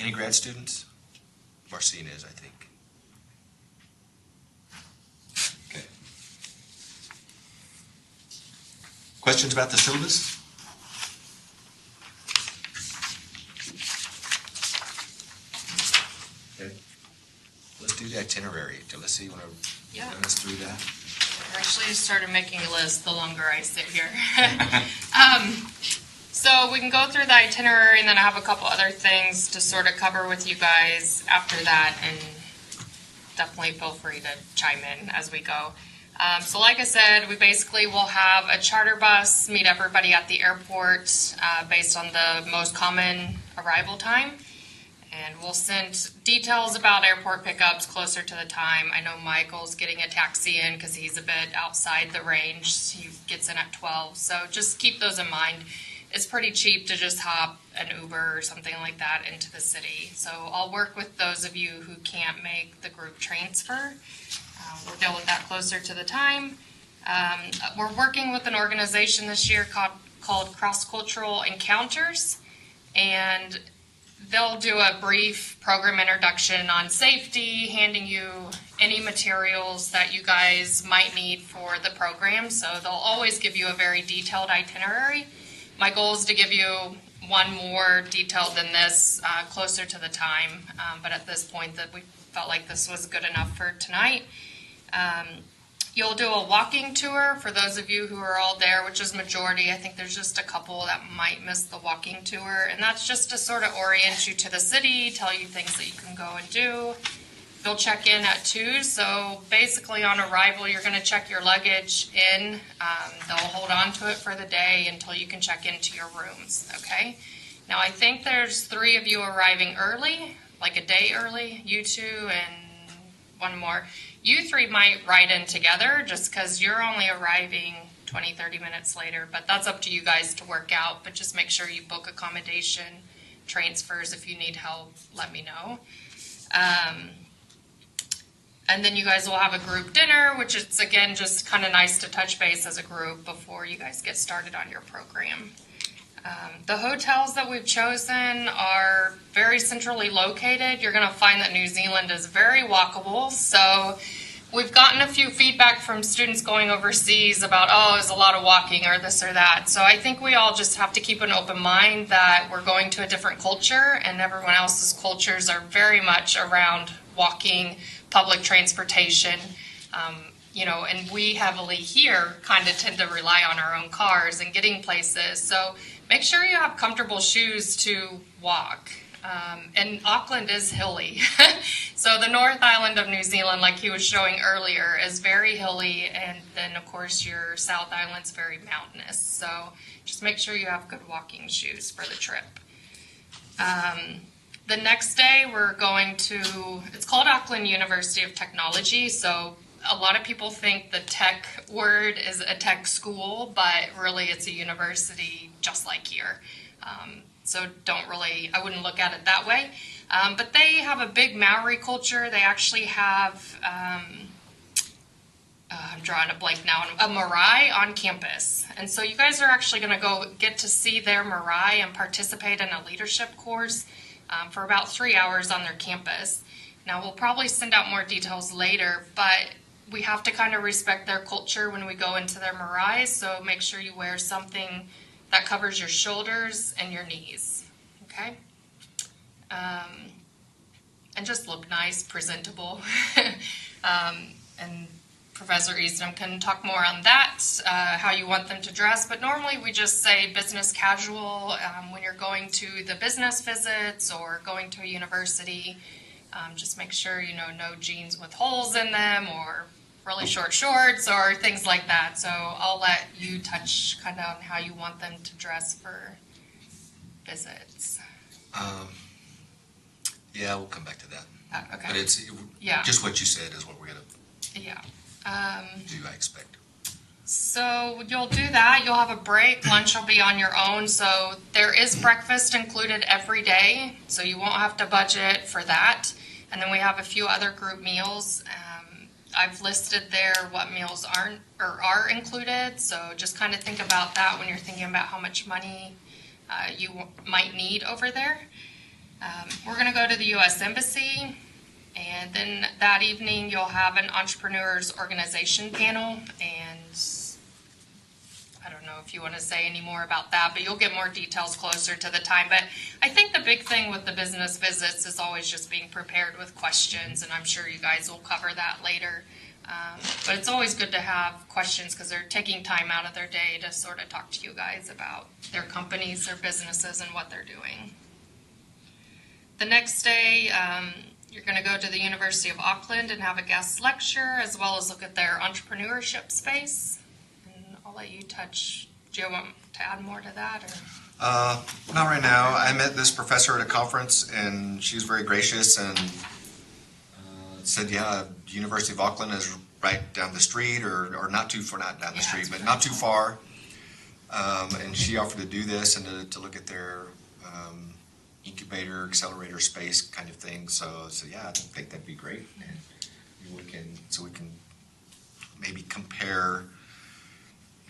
Any grad students? Marcine is, I think. Okay. Questions about the syllabus? Okay. Let's do the itinerary. Melissa, you want to run us through that? I actually just started making a list the longer I sit here. So we can go through the itinerary, and then I have a couple other things to sort of cover with you guys after that, and definitely feel free to chime in as we go. So like I said, we basically will have a charter bus meet everybody at the airport based on the most common arrival time. And we'll send details about airport pickups closer to the time. I know Michael's getting a taxi in because he's a bit outside the range. He gets in at 12. So just keep those in mind. It's pretty cheap to just hop an Uber or something like that into the city. So I'll work with those of you who can't make the group transfer. We'll deal with that closer to the time. We're working with an organization this year called Cross-Cultural Encounters. And they'll do a brief program introduction on safety, handing you any materials that you guys might need for the program. So they'll always give you a very detailed itinerary. My goal is to give you one more detailed than this closer to the time, but at this point that we felt like this was good enough for tonight. You'll do a walking tour for those of you who are all there, which is majority. I think there's just a couple that might miss the walking tour, and that's just to sort of orient you to the city, tell you things that you can go and do. They'll check in at 2, so basically on arrival you're going to check your luggage in. They'll hold on to it for the day until you can check into your rooms, okay? Now I think there's 3 of you arriving early, like a day early, you 2 and one more. You 3 might ride in together just because you're only arriving 20-30 minutes later, but that's up to you guys to work out. But just make sure you book accommodation, transfers. If you need help, let me know. And then you guys will have a group dinner, which is, again, just kind of nice to touch base as a group before you guys get started on your program. The hotels that we've chosen are very centrally located. You're going to find that New Zealand is very walkable. So we've gotten a few feedback from students going overseas about, oh, there's a lot of walking or this or that. So I think we all just have to keep an open mind that we're going to a different culture, and everyone else's cultures are very much around walking, public transportation. And we heavily here kind of tend to rely on our own cars and getting places. So make sure you have comfortable shoes to walk. And Auckland is hilly. So the North Island of New Zealand, like he was showing earlier, is very hilly. And then, of course, your South Island's very mountainous. So just make sure you have good walking shoes for the trip. The next day, we're going to, it's called Auckland University of Technology. So a lot of people think the tech word is a tech school, but really it's a university just like here. So I wouldn't look at it that way. But they have a big Maori culture. They actually have, I'm drawing a blank now, a marae on campus. And so you guys are actually going to go get to see their marae and participate in a leadership course for about 3 hours on their campus. Now, we'll probably send out more details later, but we have to kind of respect their culture when we go into their marae, so make sure you wear something that covers your shoulders and your knees, okay? And just look nice, presentable. And Professor Eastham can talk more on that, how you want them to dress, but normally we just say business casual when you're going to the business visits or going to a university. Just make sure, no jeans with holes in them or really short shorts or things like that. So I'll let you touch kind of on how you want them to dress for visits. Yeah, we'll come back to that. Okay. But it's just what you said is what we're going to do, I expect. So you'll do that. You'll have a break. Lunch will be on your own. So there is breakfast included every day, so you won't have to budget for that. And then we have a few other group meals. I've listed there what meals aren't or are included, so just kind of think about that when you're thinking about how much money you might need over there. We're going to go to the U.S. Embassy, and then that evening you'll have an entrepreneurs organization panel, and I don't know if you want to say any more about that, but you'll get more details closer to the time. But I think the big thing with the business visits is always just being prepared with questions, and I'm sure you guys will cover that later. But it's always good to have questions because they're taking time out of their day to sort of talk to you guys about their companies, their businesses, and what they're doing. The next day, you're going to go to the University of Auckland and have a guest lecture, as well as look at their entrepreneurship space. And I'll let you touch. Do you want to add more to that? Or? Not right now. I met this professor at a conference, and she was very gracious and said, yeah, University of Auckland is right down the street, or not too far, not down the street, but not too far. And she offered to do this and to look at their incubator, accelerator space kind of thing. So yeah, I think that'd be great. And we can maybe compare,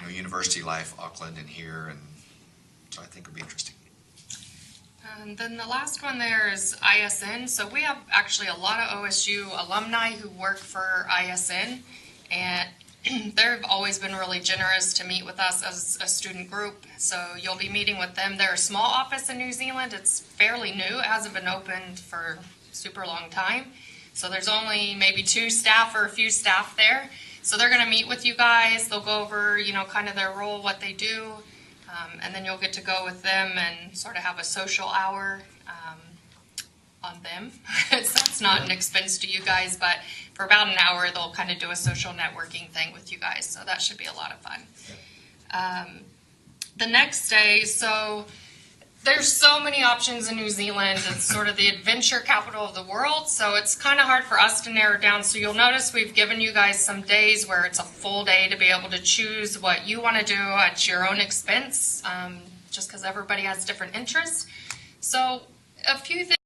university life, Auckland and here, and so I think it'll be interesting. And then the last one there is ISN. So we have actually a lot of OSU alumni who work for ISN, and they've always been really generous to meet with us as a student group. So you'll be meeting with them. They're a small office in New Zealand. It's fairly new. It hasn't been opened for a super long time. So there's only maybe 2 staff or a few staff there. So they're going to meet with you guys. They'll go over, kind of their role, what they do. And then you'll get to go with them and sort of have a social hour on them. So it's not an expense to you guys, but for about an hour, they'll kind of do a social networking thing with you guys. So that should be a lot of fun. The next day, so there's so many options in New Zealand. It's sort of the adventure capital of the world. So it's kind of hard for us to narrow down. So you'll notice we've given you guys some days where it's a full day to be able to choose what you want to do at your own expense, just because everybody has different interests. So a few things